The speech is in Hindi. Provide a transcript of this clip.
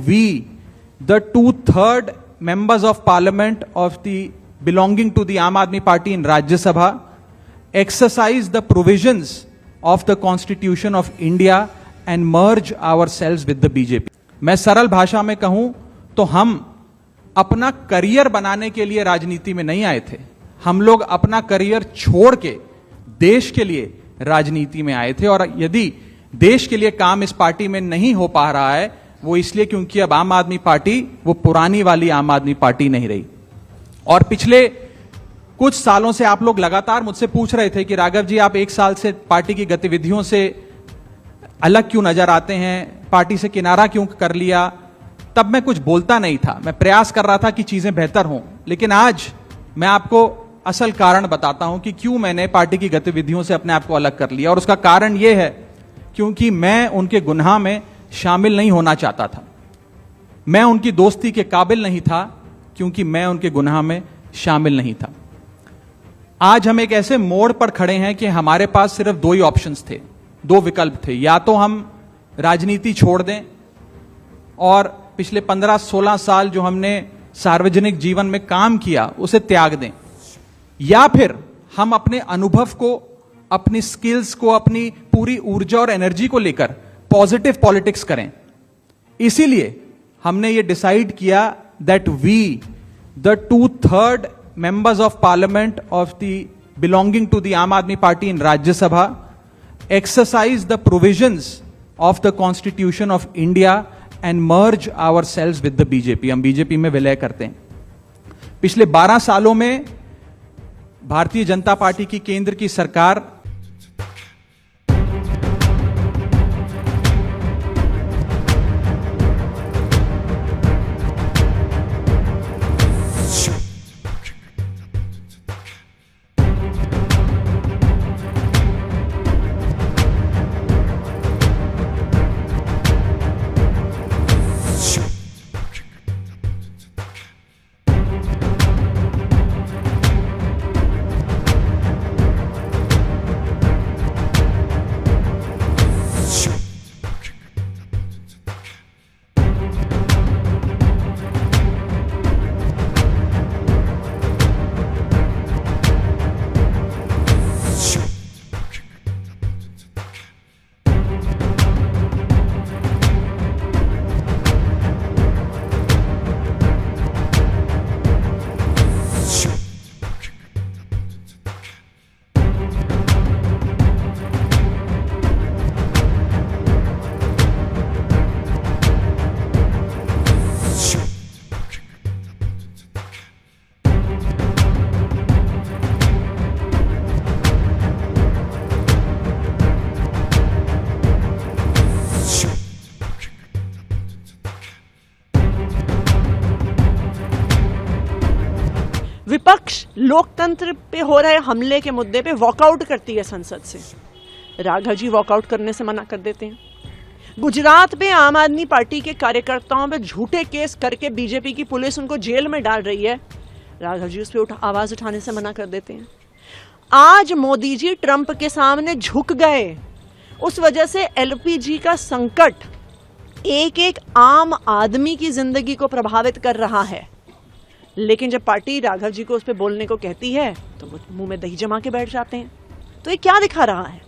we, the 2/3 members of parliament of the belonging to the Aam Aadmi Party in Rajya Sabha, exercise the provisions of the Constitution of India and merge ourselves with the BJP. मैं सरल भाषा में कहूं तो हम अपना करियर बनाने के लिए राजनीति में नहीं आए थे, हम लोग अपना करियर छोड़ के देश के लिए राजनीति में आए थे। और यदि देश के लिए काम इस पार्टी में नहीं हो पा रहा है, वो इसलिए क्योंकि अब आम आदमी पार्टी वो पुरानी वाली आम आदमी पार्टी नहीं रही। और पिछले कुछ सालों से आप लोग लगातार मुझसे पूछ रहे थे कि राघव जी, आप 1 साल से पार्टी की गतिविधियों से अलग क्यों नजर आते हैं, पार्टी से किनारा क्यों कर लिया। तब मैं कुछ बोलता नहीं था, मैं प्रयास कर रहा था कि चीजें बेहतर हों। लेकिन आज मैं आपको असल कारण बताता हूं कि क्यों मैंने पार्टी की गतिविधियों से अपने आप को अलग कर लिया। और उसका कारण यह है क्योंकि मैं उनके गुनाह में शामिल नहीं होना चाहता था, मैं उनकी दोस्ती के काबिल नहीं था क्योंकि मैं उनके गुनाह में शामिल नहीं था। आज हम एक ऐसे मोड़ पर खड़े हैं कि हमारे पास सिर्फ 2 ही ऑप्शंस थे, 2 विकल्प थे। या तो हम राजनीति छोड़ दें और पिछले 15-16 साल जो हमने सार्वजनिक जीवन में काम किया उसे त्याग दें, या फिर हम अपने अनुभव को, अपनी स्किल्स को, अपनी पूरी ऊर्जा और एनर्जी को लेकर पॉजिटिव पॉलिटिक्स करें। इसीलिए हमने ये डिसाइड किया that we, the 2/3 members of parliament of the belonging to the Aam Aadmi Party in Rajya Sabha, exercise the provisions of the Constitution of India and merge ourselves with the BJP. हम बीजेपी में विलय करते हैं। पिछले 12 सालों में भारतीय जनता पार्टी की केंद्र की सरकार विपक्ष लोकतंत्र पे हो रहे हमले के मुद्दे पे वॉकआउट करती है संसद से। राघव जी वॉकआउट करने से मना कर देते हैं। गुजरात में आम आदमी पार्टी के कार्यकर्ताओं पे झूठे केस करके बीजेपी की पुलिस उनको जेल में डाल रही है, राघव जी उस पर आवाज उठाने से मना कर देते हैं। आज मोदी जी ट्रंप के सामने झुक गए, उस वजह से एलपीजी का संकट एक एक आम आदमी की जिंदगी को प्रभावित कर रहा है। लेकिन जब पार्टी राघव जी को उस पर बोलने को कहती है तो वो मुंह में दही जमा के बैठ जाते हैं। तो ये क्या दिखा रहा है?